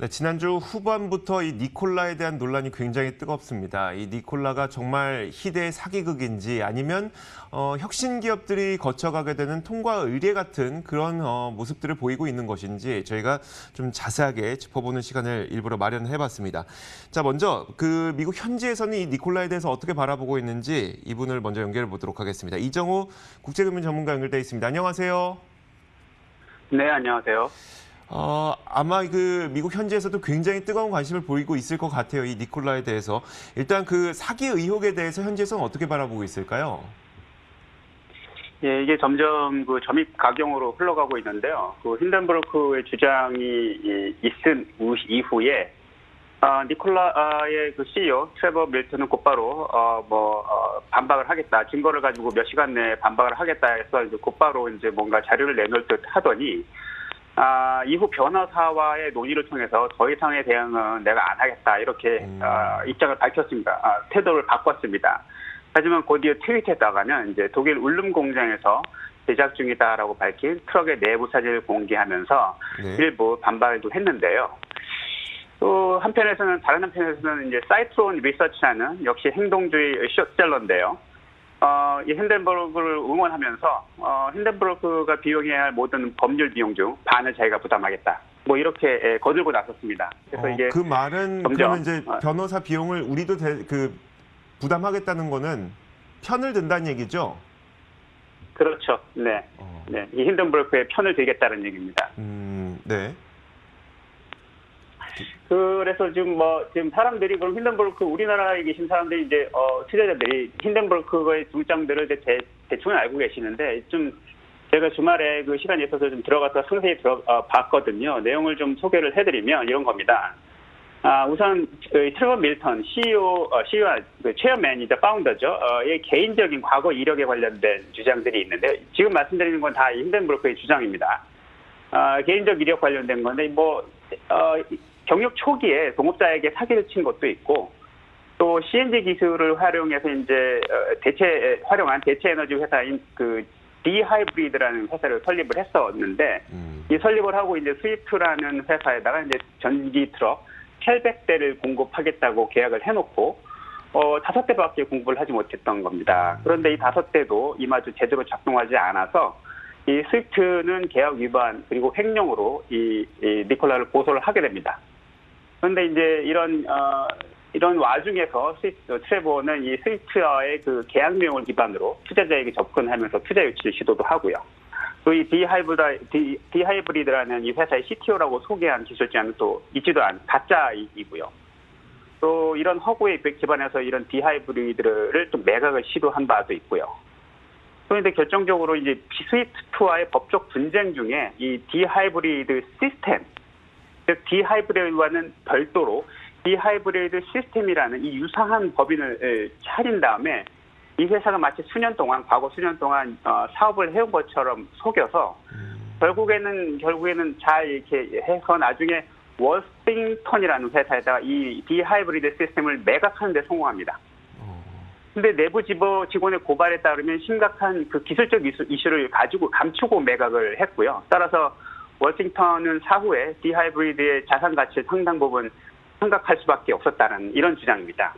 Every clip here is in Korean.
네, 지난주 후반부터 이 니콜라에 대한 논란이 굉장히 뜨겁습니다. 이 니콜라가 정말 희대의 사기극인지 아니면 혁신 기업들이 거쳐가게 되는 통과 의례 같은 그런 모습들을 보이고 있는 것인지 저희가 좀 자세하게 짚어보는 시간을 일부러 마련해봤습니다. 자, 먼저 그 미국 현지에서는 이 니콜라에 대해서 어떻게 바라보고 있는지 이분을 먼저 연결해 보도록 하겠습니다. 이정우 국제금융 전문가 연결돼 있습니다. 안녕하세요. 네, 안녕하세요. 아마 그 미국 현지에서도 굉장히 뜨거운 관심을 보이고 있을 것 같아요. 이 니콜라에 대해서. 일단 그 사기 의혹에 대해서 현지에서는 어떻게 바라보고 있을까요? 예, 이게 점점 그 점입 가경으로 흘러가고 있는데요. 그 힌덴부르크의 주장이 있은 이후에 니콜라의 그 CEO 트레버 밀턴은 곧바로 반박을 하겠다. 증거를 가지고 몇 시간 내에 반박을 하겠다 해서 이제 곧바로 이제 뭔가 자료를 내놓을 듯 하더니 이후 변호사와의 논의를 통해서 더 이상의 대응은 내가 안 하겠다 이렇게 입장을 밝혔습니다. 태도를 바꿨습니다. 하지만 곧이어 트윗에다가는 이제 독일 울름 공장에서 제작 중이다라고 밝힌 트럭의 내부 사진을 공개하면서 일부 반발도 했는데요. 또 다른 한편에서는 이제 사이트론 리서치라는 역시 행동주의 숏셀러인데요. 이 힌덴부르크를 응원하면서 힌덴부르크가 비용해야 할 모든 법률 비용 중 반을 자기가 부담하겠다. 뭐 이렇게 거들고 나섰습니다. 그래서 이게 그 말은 그러면 이제 변호사 비용을 우리도 부담하겠다는 거는 편을 든다는 얘기죠? 그렇죠. 네. 네. 이 힌덴부르크의 편을 들겠다는 얘기입니다. 네. 그래서 지금 사람들이 그럼 힌덴부르크 우리나라에 계신 사람들이 이제 투자자들이 힌덴부르크의 주장들을 대충은 알고 계시는데 좀 제가 주말에 그 시간이 있어서 좀 들어가서 상세히 봤거든요. 내용을 좀 소개를 해드리면 이런 겁니다. 우선 트레버 밀턴 CEO와 체어맨이자 파운더죠. 의 개인적인 과거 이력에 관련된 주장들이 있는데 지금 말씀드리는 건 다 힌덴부르크의 주장입니다. 개인적 이력 관련된 건데 경력 초기에 동업자에게 사기를 친 것도 있고 또 CNG 기술을 활용해서 이제 활용한 대체 에너지 회사인 그 디하이브리드라는 회사를 설립을 했었는데 이 설립을 하고 이제 스위프트라는 회사에다가 이제 전기 트럭 800대를 공급하겠다고 계약을 해놓고 5대밖에 공급을 하지 못했던 겁니다. 그런데 이 5대도 이마저 제대로 작동하지 않아서 이 스위프트는 계약 위반 그리고 횡령으로 이 니콜라를 고소를 하게 됩니다. 그런데 이제 이런 와중에서 트레버는 이 스위프트와의 그 계약 내용을 기반으로 투자자에게 접근하면서 투자 유치 시도도 하고요. 또 이 디하이브리드라는 이 회사의 CTO라고 소개한 기술자는 또 있지도 않은 가짜이고요. 또 이런 허구에 기반해서 이런 디하이브리드를 좀 매각을 시도한 바도 있고요. 그런데 결정적으로 이제 스위프트와의 법적 분쟁 중에 이 디하이브리드 시스템, 즉 디하이브리드와는 별도로 디하이브리드 시스템이라는 이 유사한 법인을 차린 다음에 이 회사가 마치 과거 수년 동안 사업을 해온 것처럼 속여서 결국에는 잘 이렇게 해서 나중에 월스팅턴이라는 회사에다가 이 디하이브리드 시스템을 매각하는 데 성공합니다. 근데 내부 직원의 고발에 따르면 심각한 그 기술적 이슈를 가지고 감추고 매각을 했고요. 따라서 월싱턴은 사후에 디하이브리드의 자산 가치를 상당 부분 생각할 수밖에 없었다는 이런 주장입니다.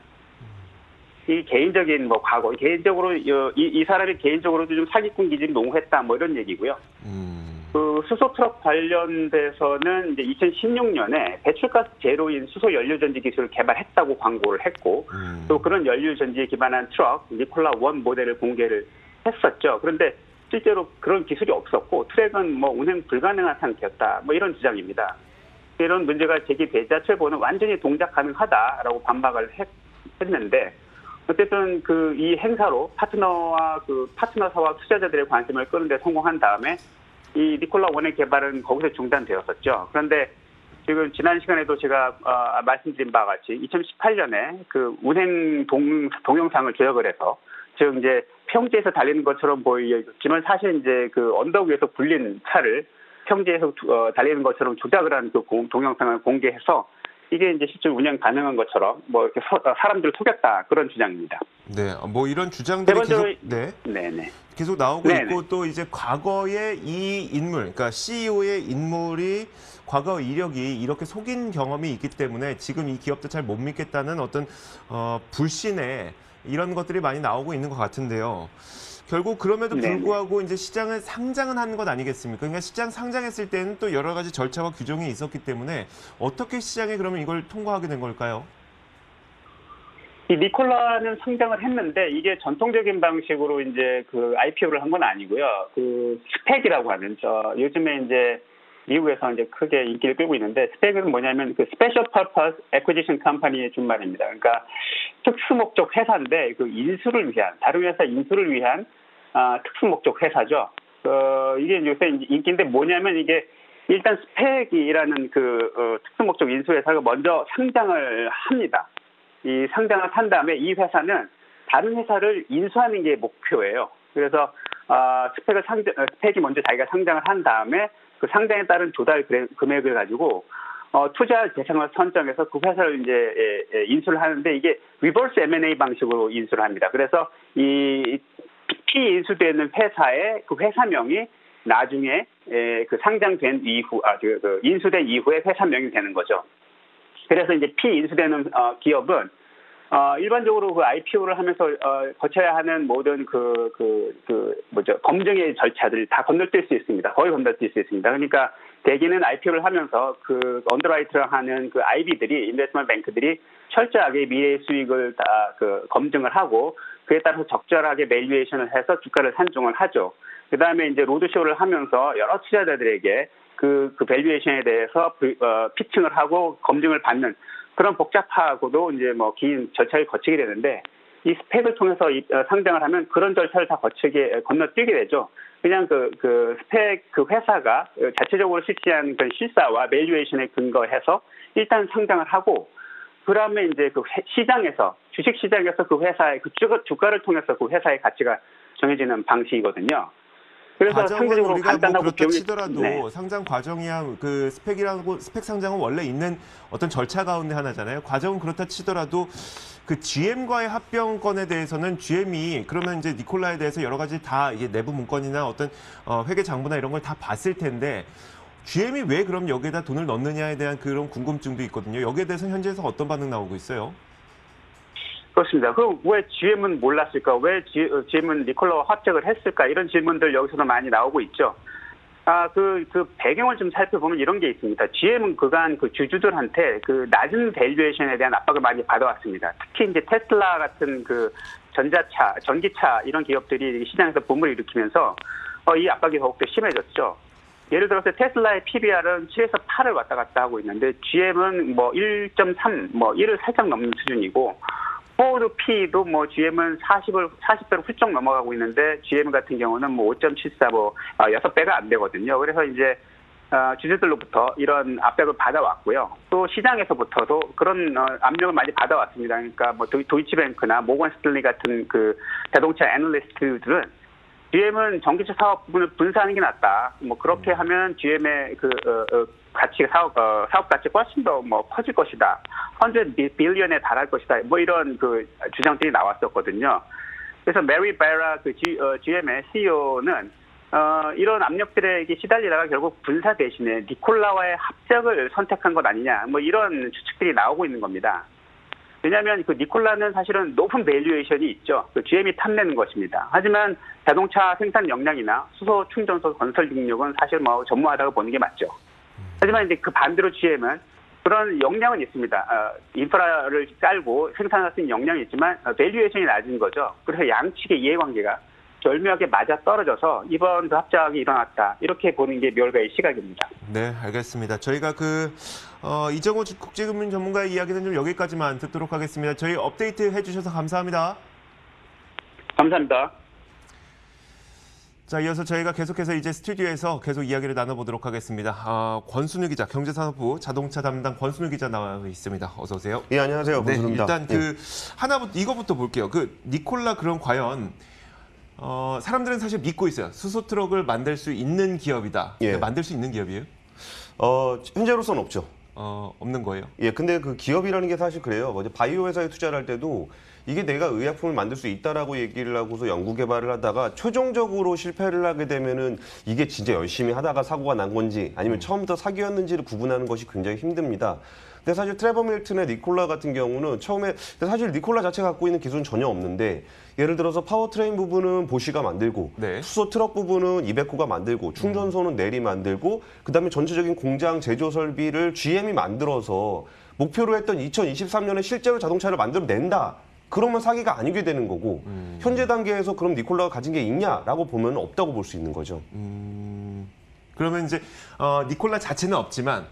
이 개인적인 과거, 개인적으로 이 사람이 개인적으로도 좀 사기꾼 기질이 농후했다 이런 얘기고요. 그 수소 트럭 관련돼서는 이제 2016년에 배출가스 제로인 수소 연료 전지 기술을 개발했다고 광고를 했고 또 그런 연료 전지에 기반한 트럭 니콜라 1 모델을 공개를 했었죠. 그런데 실제로 그런 기술이 없었고 트랙은 운행 불가능한 상태였다. 이런 주장입니다. 이런 문제가 제기되자 트레버는 완전히 동작 가능하다라고 반박을 했는데 어쨌든 이 행사로 파트너사와 투자자들의 관심을 끄는 데 성공한 다음에 이 니콜라 1의 개발은 거기서 중단되었었죠. 그런데 지금 지난 시간에도 제가 말씀드린 바와 같이 2018년에 그 운행 동영상을 조작을 해서 즉 이제 평지에서 달리는 것처럼 보이지만 사실 이제 그 언덕 위에서 굴린 차를 평지에서 달리는 것처럼 조작을 한 그 동영상을 공개해서 이게 이제 실제로 운영 가능한 것처럼 뭐 이렇게 사람들을 속였다 그런 주장입니다. 네, 뭐 이런 주장들이 계속 나오고 네네. 있고 또 이제 과거의 이 인물, 그러니까 CEO의 인물이 과거 이력이 이렇게 속인 경험이 있기 때문에 지금 이 기업도 잘 못 믿겠다는 어떤 불신에 이런 것들이 많이 나오고 있는 것 같은데요. 결국 그럼에도 불구하고 이제 시장을 상장은 한 것 아니겠습니까? 그러니까 시장 상장했을 때는 또 여러 가지 절차와 규정이 있었기 때문에 어떻게 시장에 그러면 이걸 통과하게 된 걸까요? 이 니콜라는 상장을 했는데 이게 전통적인 방식으로 이제 그 IPO를 한 건 아니고요. 그 스펙이라고 하는 요즘에 이제 미국에서 이제 크게 인기를 끌고 있는데 스펙은 뭐냐면 그 Special Purpose Acquisition Company의 준말입니다. 그러니까 특수 목적 회사인데 그 인수를 위한 다른 회사 인수를 위한 특수 목적 회사죠. 이게 요새 인기인데 뭐냐면 이게 일단 스펙이라는 그 특수 목적 인수 회사가 먼저 상장을 합니다. 이 상장을 한 다음에 이 회사는 다른 회사를 인수하는 게 목표예요. 그래서 스펙이 먼저 자기가 상장을 한 다음에 그 상장에 따른 조달 금액을 가지고 투자 대상을 선정해서 그 회사를 이제 인수를 하는데 이게 리버스 M&A 방식으로 인수를 합니다. 그래서 이 피인수되는 회사의 그 회사명이 나중에 그 상장된 이후 그 인수된 이후에 회사명이 되는 거죠. 그래서 이제 피인수되는 기업은 일반적으로 그 IPO를 하면서 거쳐야 하는 모든 검증의 절차들 다 건너뛸 수 있습니다. 거의 건너뛸 수 있습니다. 그러니까 대개는 IPO를 하면서 그 언더라이트를 하는 그 IB들이 인베스트먼트 뱅크들이 철저하게 미래의 수익을 다 그 검증을 하고 그에 따라서 적절하게 밸류에이션을 해서 주가를 산정을 하죠. 그 다음에 이제 로드쇼를 하면서 여러 투자자들에게 그 밸류에이션에 대해서 피칭을 하고 검증을 받는 그런 복잡하고도 이제 뭐 긴 절차를 거치게 되는데 이 스펙을 통해서 상장을 하면 그런 절차를 다 건너뛰게 되죠. 그냥 그 스펙 그 회사가 자체적으로 실시한 그 실사와 밸류에이션에 근거해서 일단 상장을 하고 그다음에 이제 그 시장에서 주식 시장에서 그 회사의 그 주가를 통해서 그 회사의 가치가 정해지는 방식이거든요. 그래서 과정은 상대적으로 우리가 간단하고 그렇다 치더라도 상장 과정이야 그 스펙 상장은 원래 있는 어떤 절차 가운데 하나잖아요. 과정은 그렇다 치더라도 그 GM과의 합병건에 대해서는 GM이 그러면 이제 니콜라에 대해서 여러 가지 다 이게 내부 문건이나 어떤 회계 장부나 이런 걸 다 봤을 텐데 GM이 왜 그럼 여기에다 돈을 넣느냐에 대한 그런 궁금증도 있거든요. 여기에 대해서 현지에서 어떤 반응 나오고 있어요? 그렇습니다. 그럼 왜 GM은 몰랐을까? 왜 GM은 니콜라와 합작을 했을까? 이런 질문들 여기서도 많이 나오고 있죠. 그 배경을 좀 살펴보면 이런 게 있습니다. GM은 그간 그 주주들한테 그 낮은 밸류에이션에 대한 압박을 많이 받아왔습니다. 특히 이제 테슬라 같은 그 전기차 이런 기업들이 시장에서 붐을 일으키면서 이 압박이 더욱더 심해졌죠. 예를 들어서 테슬라의 PBR은 7에서 8을 왔다 갔다 하고 있는데 GM은 뭐 1.3, 뭐 1을 살짝 넘는 수준이고 포드 P도 뭐 GM은 40배로 훌쩍 넘어가고 있는데 GM 같은 경우는 뭐 5.74, 6배가 안 되거든요. 그래서 이제 주주들로부터 이런 압박을 받아왔고요. 또 시장에서부터도 그런 압력을 많이 받아왔습니다. 그러니까 뭐 도이치뱅크나 모건 스탠리 같은 그 자동차 애널리스트들은 GM은 전기차 사업 부분을 분산하는 게 낫다. 뭐 그렇게 하면 GM의 사업 가치 훨씬 더 뭐 커질 것이다. 100 빌리언에 달할 것이다. 뭐 이런 그 주장들이 나왔었거든요. 그래서 메리 베라 그 GM의 CEO는 이런 압력들에게 시달리다가 결국 분사 대신에 니콜라와의 합작을 선택한 것 아니냐. 뭐 이런 추측들이 나오고 있는 겁니다. 왜냐하면 그 니콜라는 사실은 높은 밸류에이션이 있죠. 그 GM이 탐내는 것입니다. 하지만 자동차 생산 역량이나 수소 충전소 건설 능력은 사실 뭐 전무하다고 보는 게 맞죠. 하지만 이제 그 반대로 GM은 그런 역량은 있습니다. 인프라를 깔고 생산할 수 있는 역량이 있지만 밸류에이션이 낮은 거죠. 그래서 양측의 이해관계가 절묘하게 맞아 떨어져서 이번 그 합작이 일어났다. 이렇게 보는 게 멸가의 시각입니다. 네, 알겠습니다. 저희가 이정호 국제금융 전문가의 이야기는 좀 여기까지만 듣도록 하겠습니다. 저희 업데이트 해주셔서 감사합니다. 감사합니다. 자, 이어서 저희가 계속해서 이제 스튜디오에서 계속 이야기를 나눠보도록 하겠습니다. 권순우 기자, 경제산업부 자동차 담당 권순우 기자 나와 있습니다. 어서 오세요. 예, 안녕하세요. 권순우입니다. 일단 이거부터 볼게요. 니콜라 그럼 과연 사람들은 사실 믿고 있어요. 수소 트럭을 만들 수 있는 기업이다. 예. 만들 수 있는 기업이에요? 현재로서는 없죠. 없는 거예요. 예, 근데 그 기업이라는 게 사실 그래요. 뭐 이제 바이오 회사에 투자를 할 때도 이게 내가 의약품을 만들 수 있다라고 얘기를 하고서 연구 개발을 하다가 최종적으로 실패를 하게 되면은 이게 진짜 열심히 하다가 사고가 난 건지 아니면 처음부터 사기였는지를 구분하는 것이 굉장히 힘듭니다. 근데 사실 트레버 밀튼의 니콜라 같은 경우는 처음에 사실 니콜라 자체가 갖고 있는 기술은 전혀 없는데 예를 들어서 파워트레인 부분은 보시가 만들고 네. 수소 트럭 부분은 이베코가 만들고 충전소는 넬이 만들고 그다음에 전체적인 공장 제조 설비를 GM이 만들어서 목표로 했던 2023년에 실제로 자동차를 만들어낸다. 그러면 사기가 아니게 되는 거고 현재 단계에서 그럼 니콜라가 가진 게 있냐라고 보면 없다고 볼 수 있는 거죠. 그러면 이제 니콜라 자체는 없지만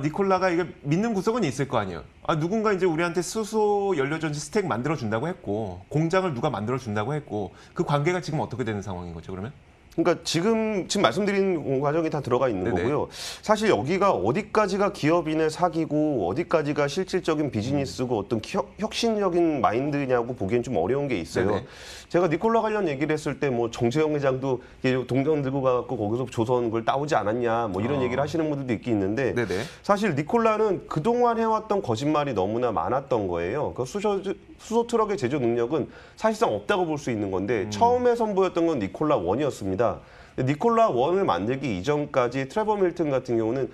니콜라가 이거 믿는 구석은 있을 거 아니에요. 누군가 이제 우리한테 수소 연료전지 스택 만들어 준다고 했고 공장을 누가 만들어 준다고 했고 그 관계가 지금 어떻게 되는 상황인 거죠, 그러면? 그러니까 지금 말씀드린 과정이 다 들어가 있는 네네. 거고요. 사실 여기가 어디까지가 기업인의 사기고 어디까지가 실질적인 비즈니스고 어떤 혁신적인 마인드냐고 보기엔 좀 어려운 게 있어요. 네네. 제가 니콜라 관련 얘기를 했을 때 뭐 정세영 회장도 동전 들고 가갖고 거기서 조선 그걸 따오지 않았냐 뭐 이런 얘기를 하시는 분들도 있긴 있는데 네네. 사실 니콜라는 그동안 해왔던 거짓말이 너무나 많았던 거예요. 그 수소 트럭의 제조 능력은 사실상 없다고 볼 수 있는 건데 처음에 선보였던 건 니콜라 1이었습니다. 니콜라 1을 만들기 이전까지 트레버 밀튼 같은 경우는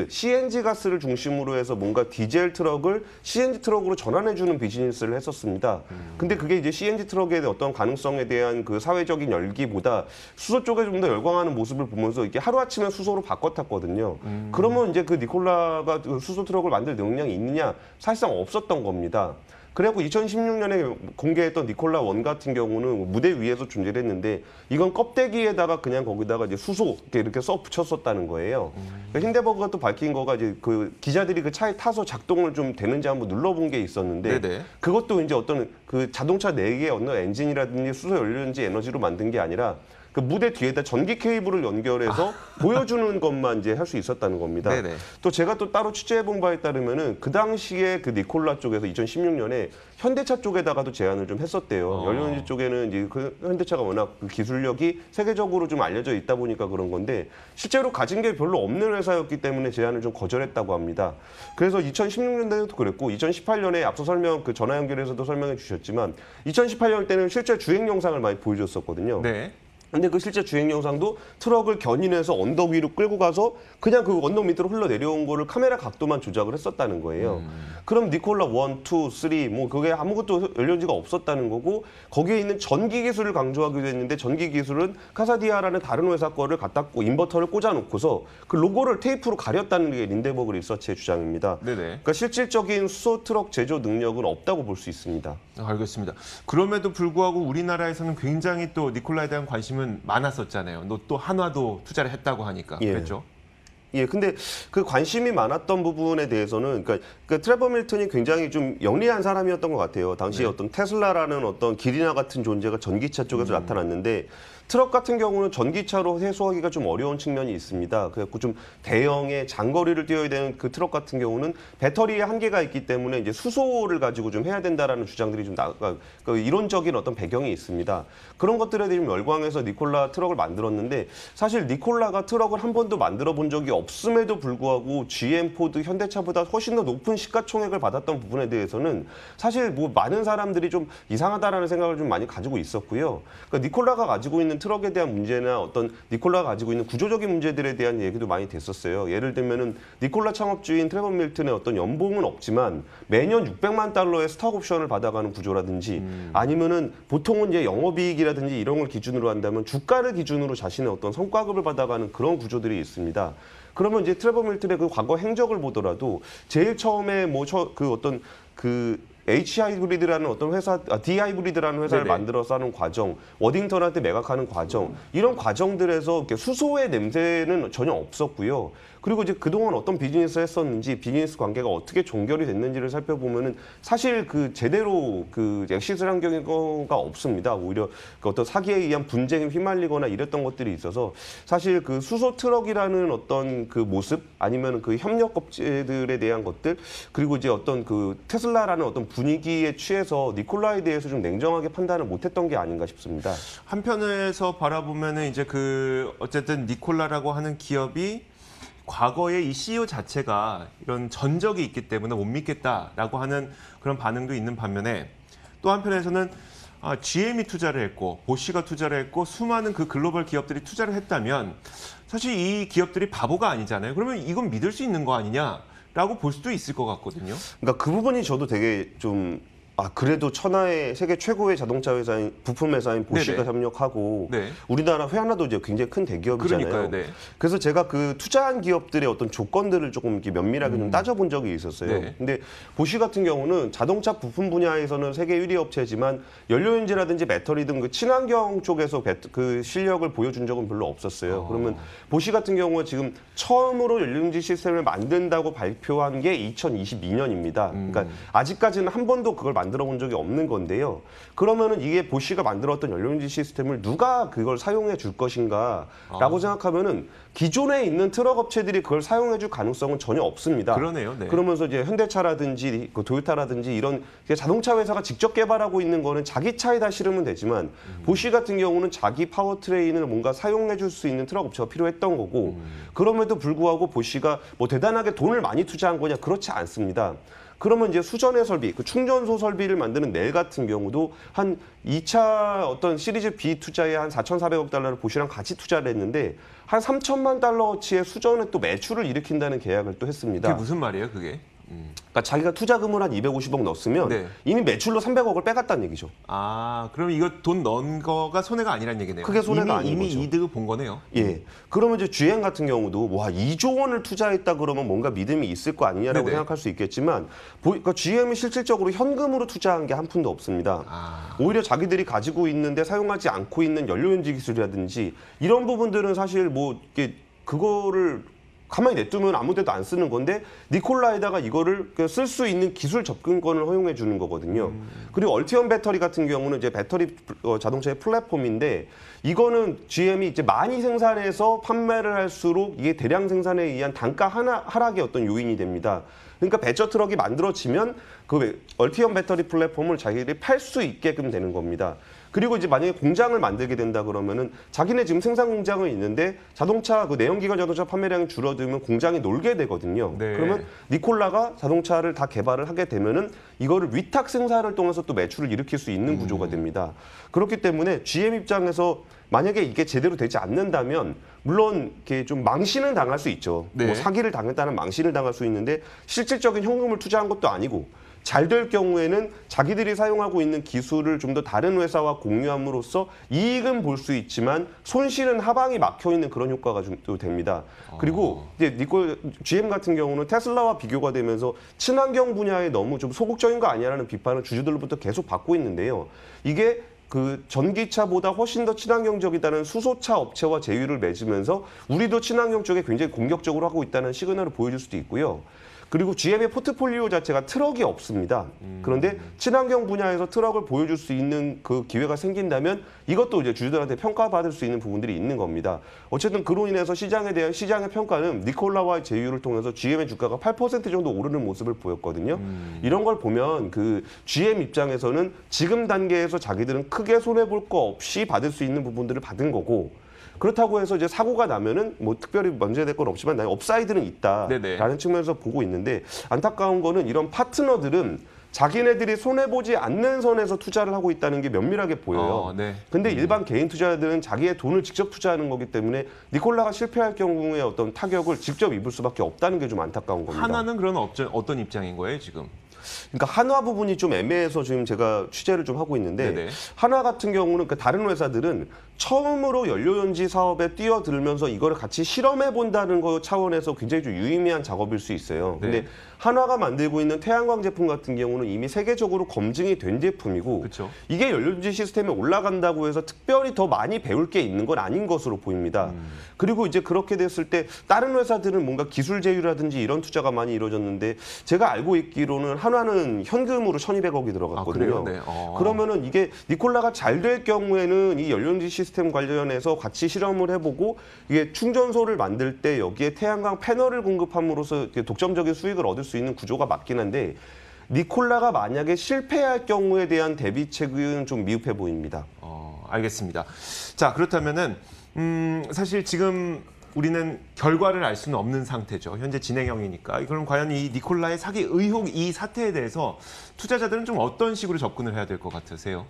CNG 가스를 중심으로 해서 뭔가 디젤 트럭을 CNG 트럭으로 전환해주는 비즈니스를 했었습니다. 근데 그게 이제 CNG 트럭의 어떤 가능성에 대한 그 사회적인 열기보다 수소 쪽에 좀 더 열광하는 모습을 보면서 이게 하루아침에 수소로 바꿔 탔거든요. 그러면 이제 그 니콜라가 그 수소 트럭을 만들 능력이 있느냐? 사실상 없었던 겁니다. 그래갖고 2016년에 공개했던 니콜라 1 같은 경우는 무대 위에서 존재를 했는데 이건 껍데기에다가 그냥 거기다가 이제 수소 이렇게 써 붙였었다는 거예요. 그러니까 힌데버그가 또 밝힌 거가 이제 그 기자들이 그 차에 타서 작동을 좀 되는지 한번 눌러본 게 있었는데 네네. 그것도 이제 어떤 그 자동차 내의 어느 엔진이라든지 수소 연료인지 에너지로 만든 게 아니라 그 무대 뒤에다 전기 케이블을 연결해서 보여주는 것만 이제 할 수 있었다는 겁니다. 네네. 또 제가 또 따로 취재해본 바에 따르면은 그 당시에 그 니콜라 쪽에서 2016년에 현대차 쪽에다가도 제안을 좀 했었대요. 연료전지 쪽에는 이제 그 현대차가 워낙 그 기술력이 세계적으로 좀 알려져 있다 보니까 그런 건데 실제로 가진 게 별로 없는 회사였기 때문에 제안을 좀 거절했다고 합니다. 그래서 2016년에도 그랬고 2018년에 앞서 그 전화 연결에서도 설명해 주셨지만 2018년 때는 실제 주행 영상을 많이 보여줬었거든요. 네. 근데 그 실제 주행 영상도 트럭을 견인해서 언덕 위로 끌고 가서 그냥 그 언덕 밑으로 흘러내려온 거를 카메라 각도만 조작을 했었다는 거예요. 그럼 니콜라 1, 2, 3 뭐 그게 아무것도 연료전지가 없었다는 거고 거기에 있는 전기 기술을 강조하기도 했는데 전기 기술은 카사디아라는 다른 회사 거를 갖다 인버터를 꽂아놓고서 그 로고를 테이프로 가렸다는 게 린데버그 리서치의 주장입니다. 네네. 그러니까 실질적인 수소 트럭 제조 능력은 없다고 볼 수 있습니다. 알겠습니다. 그럼에도 불구하고 우리나라에서는 굉장히 또 니콜라에 대한 관심은 많았었잖아요. 또 한화도 투자를 했다고 하니까. 예. 그렇죠? 예, 근데 그 관심이 많았던 부분에 대해서는 그러니까 트레버 밀튼이 굉장히 좀 영리한 사람이었던 것 같아요. 당시에 어떤 테슬라라는 어떤 길이나 같은 존재가 전기차 쪽에서 나타났는데 트럭 같은 경우는 전기차로 해소하기가 좀 어려운 측면이 있습니다. 그래갖고 좀 대형의 장거리를 뛰어야 되는 그 트럭 같은 경우는 배터리에 한계가 있기 때문에 이제 수소를 가지고 좀 해야 된다라는 주장들이 좀 그 이론적인 어떤 배경이 있습니다. 그런 것들에 대해 열광해서 니콜라 트럭을 만들었는데 사실 니콜라가 트럭을 한 번도 만들어 본 적이 없음에도 불구하고 GM, 포드, 현대차보다 훨씬 더 높은 시가총액을 받았던 부분에 대해서는 사실 뭐 많은 사람들이 좀 이상하다라는 생각을 좀 많이 가지고 있었고요. 그러니까 니콜라가 가지고 있는 트럭에 대한 문제나 어떤 니콜라가 가지고 있는 구조적인 문제들에 대한 얘기도 많이 됐었어요. 예를 들면은 니콜라 창업주인 트레버 밀튼의 어떤 연봉은 없지만 매년 600만 달러의 스톡 옵션을 받아가는 구조라든지 아니면은 보통은 이제 영업이익이라든지 이런 걸 기준으로 한다면 주가를 기준으로 자신의 어떤 성과급을 받아가는 그런 구조들이 있습니다. 그러면 이제 트레버 밀튼의 그 과거 행적을 보더라도 제일 처음에 H 하이브리드라는 어떤 회사, D 하이브리드라는 회사를 네네. 만들어서 하는 과정, 워딩턴한테 매각하는 과정, 이런 과정들에서 이렇게 수소의 냄새는 전혀 없었고요. 그리고 이제 그동안 어떤 비즈니스를 했었는지, 비즈니스 관계가 어떻게 종결이 됐는지를 살펴보면은 사실 그 제대로 그 엑시트를 한 경우가 없습니다. 오히려 그 어떤 사기에 의한 분쟁에 휘말리거나 이랬던 것들이 있어서 사실 그 수소 트럭이라는 어떤 그 모습 아니면 그 협력 업체들에 대한 것들 그리고 이제 어떤 그 테슬라라는 어떤 분위기에 취해서 니콜라에 대해서 좀 냉정하게 판단을 못했던 게 아닌가 싶습니다. 한편에서 바라보면은 이제 어쨌든 니콜라라고 하는 기업이 과거에 이 CEO 자체가 이런 전적이 있기 때문에 못 믿겠다라고 하는 그런 반응도 있는 반면에 또 한편에서는 GM이 투자를 했고 보쉬가 투자를 했고 수많은 그 글로벌 기업들이 투자를 했다면 사실 이 기업들이 바보가 아니잖아요. 그러면 이건 믿을 수 있는 거 아니냐라고 볼 수도 있을 것 같거든요. 그러니까 그 부분이 저도 되게 좀 그래도 천하의 세계 최고의 자동차 회사인 부품 회사인 보쉬가 네네. 협력하고 네. 우리나라 회하나도 이제 굉장히 큰 대기업이잖아요. 그러니까요. 네. 그래서 제가 그 투자한 기업들의 어떤 조건들을 조금 이렇게 면밀하게 좀 따져본 적이 있었어요. 네. 근데 보쉬 같은 경우는 자동차 부품 분야에서는 세계 1위 업체지만 연료인지라든지 배터리 등 그 친환경 쪽에서 그 실력을 보여준 적은 별로 없었어요. 그러면 보쉬 같은 경우는 지금 처음으로 연료인지 시스템을 만든다고 발표한 게 2022년입니다. 그러니까 아직까지는 한 번도 그걸 만들어 본 적이 없는 건데요. 그러면은 이게 보쉬가 만들었던 연료인지 시스템을 누가 그걸 사용해 줄 것인가라고 생각하면은 기존에 있는 트럭 업체들이 그걸 사용해 줄 가능성은 전혀 없습니다. 그러네요. 네. 그러면서 이제 현대차라든지 그 도요타라든지 이런 자동차 회사가 직접 개발하고 있는 거는 자기 차에다 실으면 되지만 보쉬 같은 경우는 자기 파워트레인을 뭔가 사용해 줄 수 있는 트럭 업체가 필요했던 거고 그럼에도 불구하고 보쉬가 뭐 대단하게 돈을 많이 투자한 거냐 그렇지 않습니다. 그러면 이제 수전의 설비, 그 충전소 설비를 만드는 넬 같은 경우도 한 2차 어떤 시리즈 B 투자에 한 4,400억 달러를 보쉬랑 같이 투자를 했는데 한 3천만 달러어치의 수전에 또 매출을 일으킨다는 계약을 또 했습니다. 그게 무슨 말이에요, 그게? 그러니까 자기가 투자금을 한 250억 넣었으면 네. 이미 매출로 300억을 빼갔다는 얘기죠. 그럼 이거 돈 넣은 거가 손해가 아니란 얘기네요. 그게 손해가 아닌 이미 거죠. 이득을 본 거네요. 예. 그러면 이제 GM 같은 경우도 와 2조 원을 투자했다 그러면 뭔가 믿음이 있을 거 아니냐라고 네네. 생각할 수 있겠지만 그러니까 GM이 실질적으로 현금으로 투자한 게 한 푼도 없습니다. 오히려 자기들이 가지고 있는데 사용하지 않고 있는 연료연지 기술이라든지 이런 부분들은 사실 뭐 이게 그거를 가만히 냅두면 아무 데도 안 쓰는 건데 니콜라에다가 이거를 쓸 수 있는 기술 접근권을 허용해 주는 거거든요. 그리고 얼티엄 배터리 같은 경우는 이제 배터리 자동차의 플랫폼인데 이거는 GM이 이제 많이 생산해서 판매를 할수록 이게 대량 생산에 의한 단가 하락의 어떤 요인이 됩니다. 그러니까 배저 트럭이 만들어지면 그 얼티엄 배터리 플랫폼을 자기들이 팔 수 있게끔 되는 겁니다. 그리고 이제 만약에 공장을 만들게 된다 그러면은 자기네 지금 생산 공장은 있는데 자동차 그 내연기관 자동차 판매량이 줄어들면 공장이 놀게 되거든요. 네. 그러면 니콜라가 자동차를 다 개발을 하게 되면은 이거를 위탁 생산을 통해서 또 매출을 일으킬 수 있는 구조가 됩니다. 그렇기 때문에 GM 입장에서 만약에 이게 제대로 되지 않는다면 물론 이렇게 좀 망신은 당할 수 있죠. 네. 뭐 사기를 당했다는 망신을 당할 수 있는데 실질적인 현금을 투자한 것도 아니고 잘 될 경우에는 자기들이 사용하고 있는 기술을 좀 더 다른 회사와 공유함으로써 이익은 볼 수 있지만 손실은 하방이 막혀 있는 그런 효과가 좀 또 됩니다. 그리고 이제 GM 같은 경우는 테슬라와 비교가 되면서 친환경 분야에 너무 좀 소극적인 거 아니야라는 비판을 주주들로부터 계속 받고 있는데요. 이게 그 전기차보다 훨씬 더 친환경적이다는 수소차 업체와 제휴를 맺으면서 우리도 친환경 쪽에 굉장히 공격적으로 하고 있다는 시그널을 보여줄 수도 있고요. 그리고 GM의 포트폴리오 자체가 트럭이 없습니다. 그런데 친환경 분야에서 트럭을 보여줄 수 있는 그 기회가 생긴다면 이것도 이제 주주들한테 평가받을 수 있는 부분들이 있는 겁니다. 어쨌든 그로 인해서 시장에 대한 시장의 평가는 니콜라와의 제휴를 통해서 GM의 주가가 8% 정도 오르는 모습을 보였거든요. 이런 걸 보면 그 GM 입장에서는 지금 단계에서 자기들은 크게 손해볼 거 없이 받을 수 있는 부분들을 받은 거고 그렇다고 해서 이제 사고가 나면은 뭐 특별히 문제될 건 없지만 나의 업사이드는 있다라는 네네. 측면에서 보고 있는데 안타까운 거는 이런 파트너들은 자기네들이 손해보지 않는 선에서 투자를 하고 있다는 게 면밀하게 보여요. 네. 근데 일반 개인 투자자들은 자기의 돈을 직접 투자하는 거기 때문에 니콜라가 실패할 경우에 어떤 타격을 직접 입을 수밖에 없다는 게 좀 안타까운 겁니다. 하나는 그런 어떤 입장인 거예요, 지금? 그러니까 한화 부분이 좀 애매해서 지금 제가 취재를 좀 하고 있는데 네네. 한화 같은 경우는 그 다른 회사들은 처음으로 연료연지 사업에 뛰어들면서 이거를 같이 실험해 본다는 거 차원에서 굉장히 좀 유의미한 작업일 수 있어요. 근데 네. 한화가 만들고 있는 태양광 제품 같은 경우는 이미 세계적으로 검증이 된 제품이고 그쵸. 이게 연료연지 시스템에 올라간다고 해서 특별히 더 많이 배울 게 있는 건 아닌 것으로 보입니다. 그리고 이제 그렇게 됐을 때 다른 회사들은 뭔가 기술 제휴라든지 이런 투자가 많이 이루어졌는데 제가 알고 있기로는 한화는 현금으로 1,200억이 들어갔거든요. 그래요? 네. 그러면은 이게 니콜라가 잘 될 경우에는 이 연료연지 시스템 관련해서 같이 실험을 해보고 이게 충전소를 만들 때 여기에 태양광 패널을 공급함으로써 이렇게 독점적인 수익을 얻을 수 있는 구조가 맞긴 한데 니콜라가 만약에 실패할 경우에 대한 대비책은 좀 미흡해 보입니다. 알겠습니다. 자, 그렇다면은 사실 지금 우리는 결과를 알 수는 없는 상태죠. 현재 진행형이니까. 그럼 과연 이 니콜라의 사기 의혹 이 사태에 대해서 투자자들은 좀 어떤 식으로 접근을 해야 될 것 같으세요?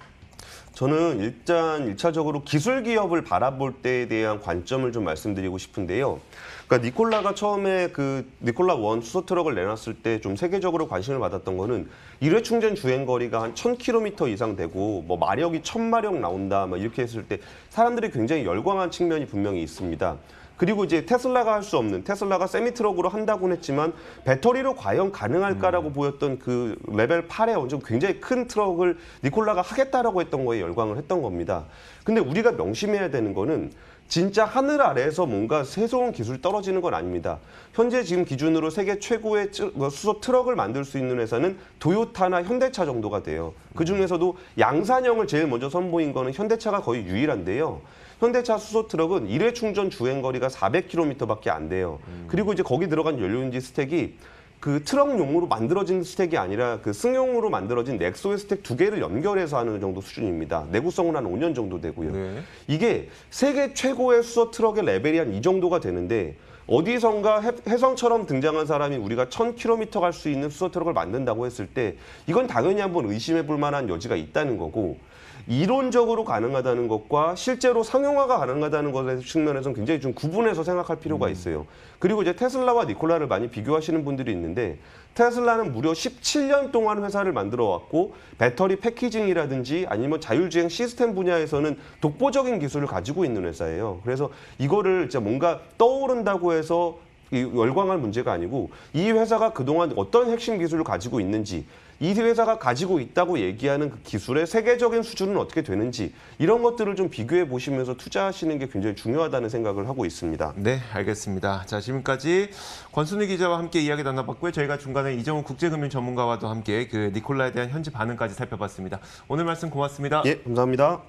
저는 일단 1차적으로 기술 기업을 바라볼 때에 대한 관점을 좀 말씀드리고 싶은데요. 그러니까 니콜라가 처음에 그 니콜라 1 수소 트럭을 내놨을 때 좀 세계적으로 관심을 받았던 거는 일회 충전 주행 거리가 한 1000km 이상 되고 뭐 마력이 1000마력 나온다 막 이렇게 했을 때 사람들이 굉장히 열광한 측면이 분명히 있습니다. 그리고 이제 테슬라가 할 수 없는, 테슬라가 세미트럭으로 한다고는 했지만 배터리로 과연 가능할까라고 보였던 그 레벨 8의 좀 굉장히 큰 트럭을 니콜라가 하겠다라고 했던 거에 열광을 했던 겁니다. 근데 우리가 명심해야 되는 거는 진짜 하늘 아래에서 뭔가 새로운 기술이 떨어지는 건 아닙니다. 현재 지금 기준으로 세계 최고의 수소 트럭을 만들 수 있는 회사는 도요타나 현대차 정도가 돼요. 그중에서도 양산형을 제일 먼저 선보인 거는 현대차가 거의 유일한데요. 현대차 수소 트럭은 1회 충전 주행 거리가 400km밖에 안 돼요. 그리고 이제 거기 들어간 연료인지 스택이 그 트럭용으로 만들어진 스택이 아니라 그 승용으로 만들어진 넥소의 스택 2개를 연결해서 하는 정도 수준입니다. 내구성은 한 5년 정도 되고요. 네. 이게 세계 최고의 수소 트럭의 레벨이 한 이 정도가 되는데 어디선가 혜성처럼 등장한 사람이 우리가 1000km 갈 수 있는 수소 트럭을 만든다고 했을 때 이건 당연히 한번 의심해 볼 만한 여지가 있다는 거고 이론적으로 가능하다는 것과 실제로 상용화가 가능하다는 것의 측면에서는 굉장히 좀 구분해서 생각할 필요가 있어요. 그리고 이제 테슬라와 니콜라를 많이 비교하시는 분들이 있는데 테슬라는 무려 17년 동안 회사를 만들어 왔고 배터리 패키징이라든지 아니면 자율주행 시스템 분야에서는 독보적인 기술을 가지고 있는 회사예요. 그래서 이거를 진짜 뭔가 떠오른다고 해서 열광할 문제가 아니고 이 회사가 그동안 어떤 핵심 기술을 가지고 있는지 이 회사가 가지고 있다고 얘기하는 그 기술의 세계적인 수준은 어떻게 되는지 이런 것들을 좀 비교해 보시면서 투자하시는 게 굉장히 중요하다는 생각을 하고 있습니다. 네, 알겠습니다. 자, 지금까지 권순희 기자와 함께 이야기 나눠봤고요. 저희가 중간에 이정훈 국제금융 전문가와도 함께 그 니콜라에 대한 현지 반응까지 살펴봤습니다. 오늘 말씀 고맙습니다. 예, 감사합니다.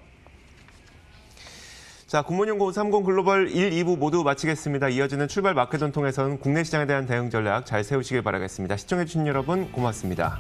자, 굿모닝고 30 글로벌 1, 2부 모두 마치겠습니다. 이어지는 출발 마켓을 통해서는 국내 시장에 대한 대응 전략 잘 세우시길 바라겠습니다. 시청해주신 여러분 고맙습니다.